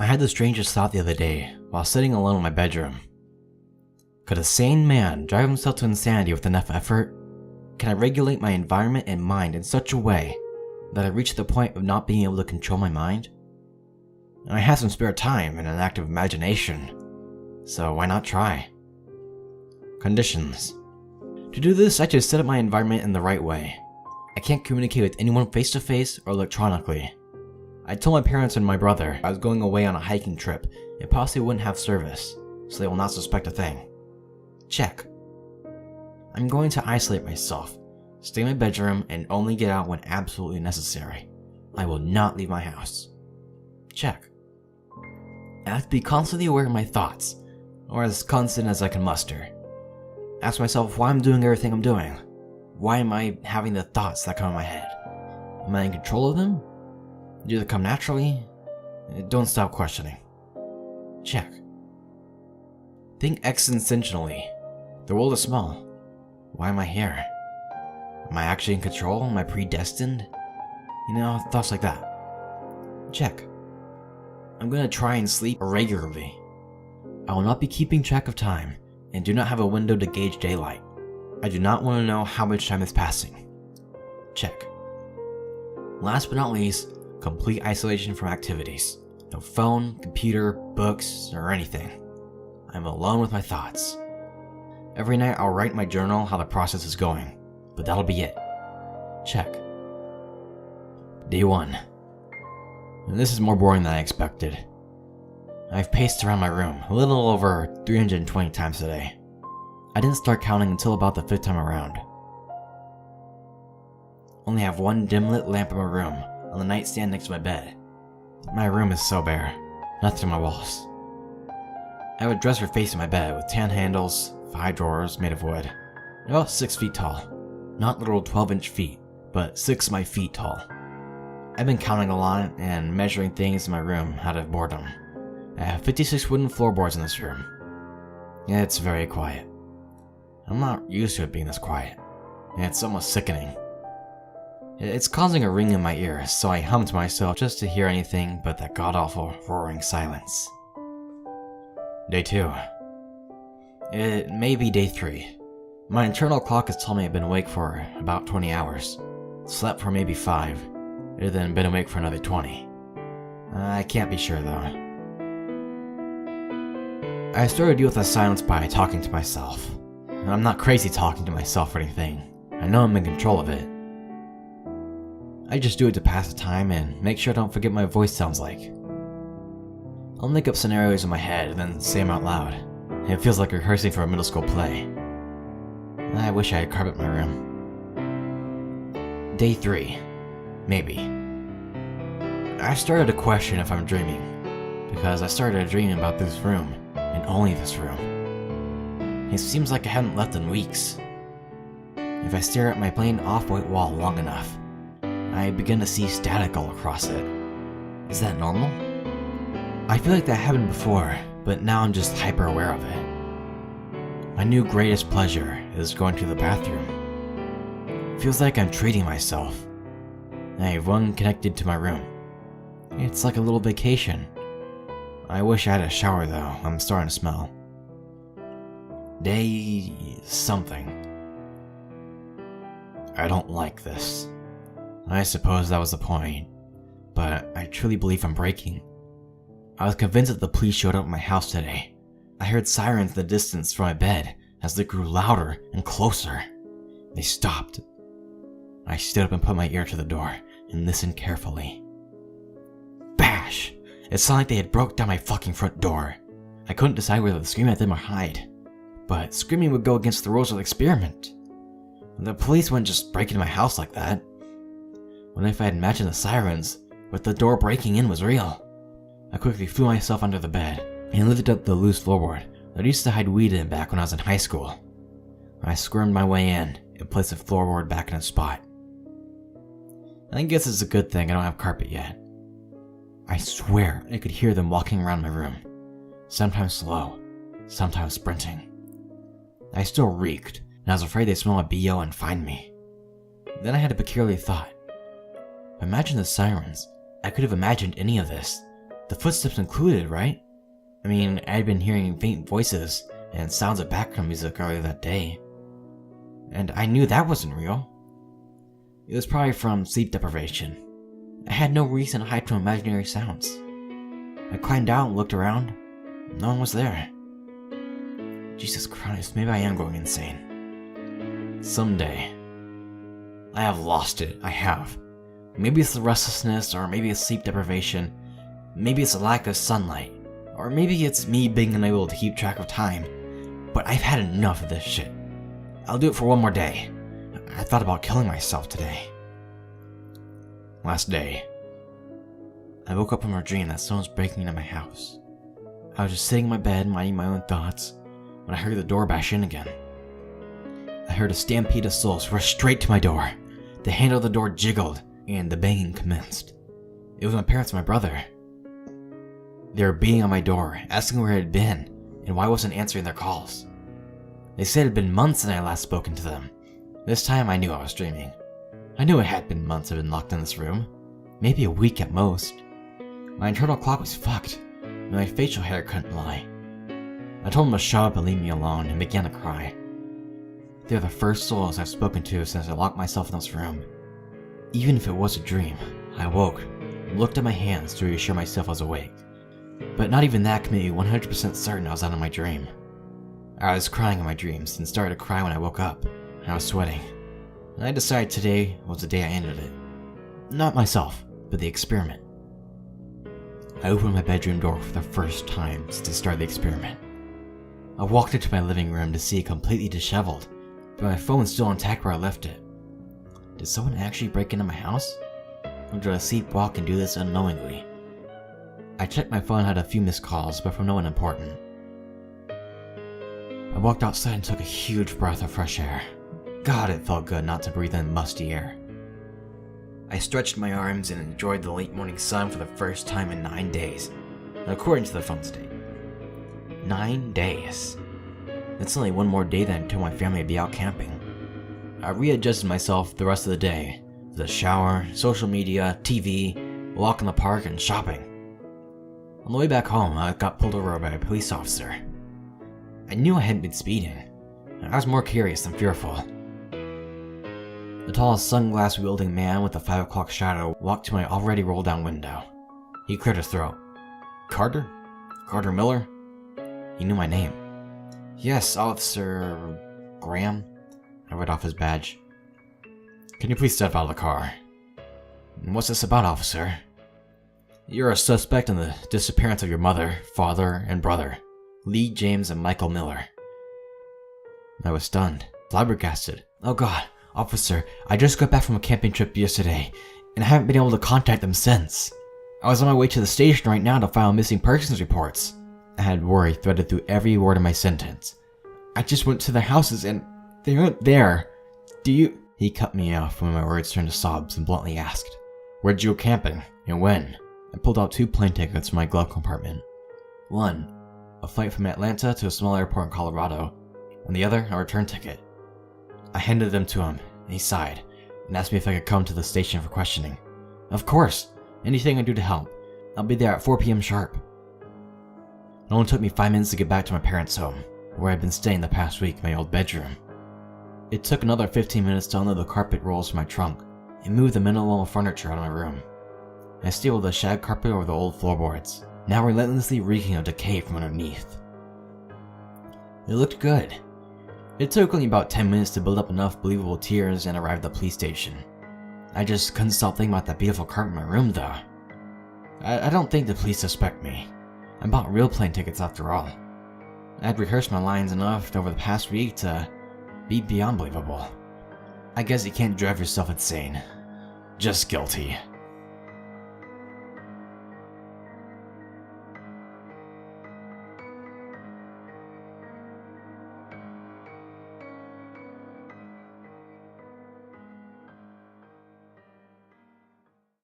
I had the strangest thought the other day while sitting alone in my bedroom. Could a sane man drive himself to insanity with enough effort? Can I regulate my environment and mind in such a way that I reach the point of not being able to control my mind? I have some spare time and an active imagination, so why not try? Conditions. To do this, I just set up my environment in the right way. I can't communicate with anyone face to face or electronically. I told my parents and my brother I was going away on a hiking trip and possibly wouldn't have service, so they will not suspect a thing. Check. I'm going to isolate myself, stay in my bedroom, and only get out when absolutely necessary. I will not leave my house. Check. I have to be constantly aware of my thoughts, or as constant as I can muster. Ask myself why I'm doing everything I'm doing. Why am I having the thoughts that come in my head? Am I in control of them? Do they come naturally? Don't stop questioning. Check. Think existentially. The world is small. Why am I here? Am I actually in control? Am I predestined? Thoughts like that. Check. I'm gonna try and sleep regularly. I will not be keeping track of time and do not have a window to gauge daylight. I do not want to know how much time is passing. Check. Last but not least, complete isolation from activities. No phone, computer, books, or anything. I'm alone with my thoughts. Every night I'll write in my journal how the process is going, but that'll be it. Check. Day 1. And this is more boring than I expected. I've paced around my room a little over 320 times today. I didn't start counting until about the 5th time around. Only have one dim-lit lamp in my room on the nightstand next to my bed. My room is so bare, nothing on my walls. I have a dresser facing my bed with tan handles, 5 drawers made of wood, about 6 feet tall. Not literal 12-inch feet, but 6 of my feet tall. I've been counting a lot and measuring things in my room out of boredom. I have 56 wooden floorboards in this room. It's very quiet. I'm not used to it being this quiet. It's almost sickening. It's causing a ring in my ears, so I hum to myself just to hear anything but that god-awful roaring silence. Day 2. It may be day 3. My internal clock has told me I've been awake for about 20 hours. Slept for maybe 5, and then been awake for another 20. I can't be sure though. I started to deal with the silence by talking to myself. I'm not crazy talking to myself or anything. I know I'm in control of it. I just do it to pass the time and make sure I don't forget what my voice sounds like. I'll make up scenarios in my head and then say them out loud. It feels like rehearsing for a middle school play. I wish I had carpet in my room. Day 3. Maybe. I started to question if I'm dreaming, because I started dreaming about this room, and only this room. It seems like I hadn't left in weeks. If I stare at my plain off-white wall long enough, I begin to see static all across it. Is that normal? I feel like that happened before, but now I'm just hyper aware of it. My new greatest pleasure is going to the bathroom. It feels like I'm treating myself. I have one connected to my room. It's like a little vacation. I wish I had a shower though, I'm starting to smell. Day something. I don't like this. I suppose that was the point, but I truly believe I'm breaking. I was convinced that the police showed up at my house today. I heard sirens in the distance from my bed as they grew louder and closer. They stopped. I stood up and put my ear to the door and listened carefully. Bash! It sounded like they had broke down my fucking front door. I couldn't decide whether to scream at them or hide, but screaming would go against the rules of the experiment. The police wouldn't just break into my house like that. What if I had imagined the sirens, but the door breaking in was real? I quickly threw myself under the bed and lifted up the loose floorboard that I used to hide weed in back when I was in high school. I squirmed my way in and placed the floorboard back in its spot. I guess it's a good thing I don't have carpet yet. I swear I could hear them walking around my room, sometimes slow, sometimes sprinting. I still reeked, and I was afraid they'd smell my BO and find me. Then I had a peculiar thought. Imagine the sirens. I could have imagined any of this, The footsteps included, right? I mean, I had been hearing faint voices and sounds of background music earlier that day. And I knew that wasn't real. It was probably from sleep deprivation. I had no reason to hide from imaginary sounds. I climbed out and looked around. No one was there. Jesus Christ, maybe I am going insane. Someday. I have lost it, I have. Maybe it's the restlessness, or maybe it's sleep deprivation. Maybe it's a lack of sunlight. Or maybe it's me being unable to keep track of time. But I've had enough of this shit. I'll do it for one more day. I thought about killing myself today. Last day. I woke up from a dream that someone was breaking into my house. I was just sitting in my bed minding my own thoughts when I heard the door bash in again. I heard a stampede of souls rush straight to my door. The handle of the door jiggled and the banging commenced. It was my parents and my brother. They were beating on my door, asking where I had been and why I wasn't answering their calls. They said it had been months since I had last spoken to them. This time I knew I was dreaming. I knew it had been months I'd been locked in this room. Maybe a week at most. My internal clock was fucked, and my facial hair couldn't lie. I told them to shut up and leave me alone and began to cry. They're the first souls I've spoken to since I locked myself in this room. Even if it was a dream, I woke and looked at my hands to reassure myself I was awake. But not even that could make me 100% certain I was out of my dream. I was crying in my dreams and started to cry when I woke up, and I was sweating. And I decided today was the day I ended it. Not myself, but the experiment. I opened my bedroom door for the first time since I started the experiment. I walked into my living room to see it completely disheveled, but my phone was still intact where I left it. Did someone actually break into my house? Or did I sleepwalk and do this unknowingly? I checked my phone and had a few missed calls, but from no one important. I walked outside and took a huge breath of fresh air. God, it felt good not to breathe in musty air. I stretched my arms and enjoyed the late morning sun for the first time in 9 days, according to the phone state. 9 days. That's only one more day than until my family would be out camping. I readjusted myself the rest of the day, with a shower, social media, TV, a walk in the park, and shopping. On the way back home, I got pulled over by a police officer. I knew I hadn't been speeding. I was more curious than fearful. The tall, sunglass-wielding man with a 5 o'clock shadow walked to my already rolled-down window. He cleared his throat. Carter? Carter Miller? He knew my name. Yes, Officer Graham. I read off his badge. Can you please step out of the car? What's this about, officer? You're a suspect in the disappearance of your mother, father, and brother, Lee James and Michael Miller. I was stunned, flabbergasted. Oh God, officer, I just got back from a camping trip yesterday, and I haven't been able to contact them since. I was on my way to the station right now to file missing persons reports. I had worry threaded through every word of my sentence. I just went to their houses and they weren't there. Do you... He cut me off when my words turned to sobs and bluntly asked, Where'd you go camping, and when? I pulled out 2 plane tickets from my glove compartment. One, a flight from Atlanta to a small airport in Colorado, and the other, a return ticket. I handed them to him, and he sighed, and asked me if I could come to the station for questioning. Of course! Anything I do to help. I'll be there at 4 p.m. sharp. It only took me 5 minutes to get back to my parents' home, where I'd been staying the past week in my old bedroom. It took another 15 minutes to unload the carpet rolls from my trunk and move the minimal furniture out of my room. I stapled the shag carpet over the old floorboards, now relentlessly reeking of decay from underneath. It looked good. It took only about 10 minutes to build up enough believable tears and arrive at the police station. I just couldn't stop thinking about that beautiful carpet in my room though. I don't think the police suspect me. I bought real plane tickets after all. I had rehearsed my lines enough over the past week to be beyond believable. I guess you can't drive yourself insane. Just guilty.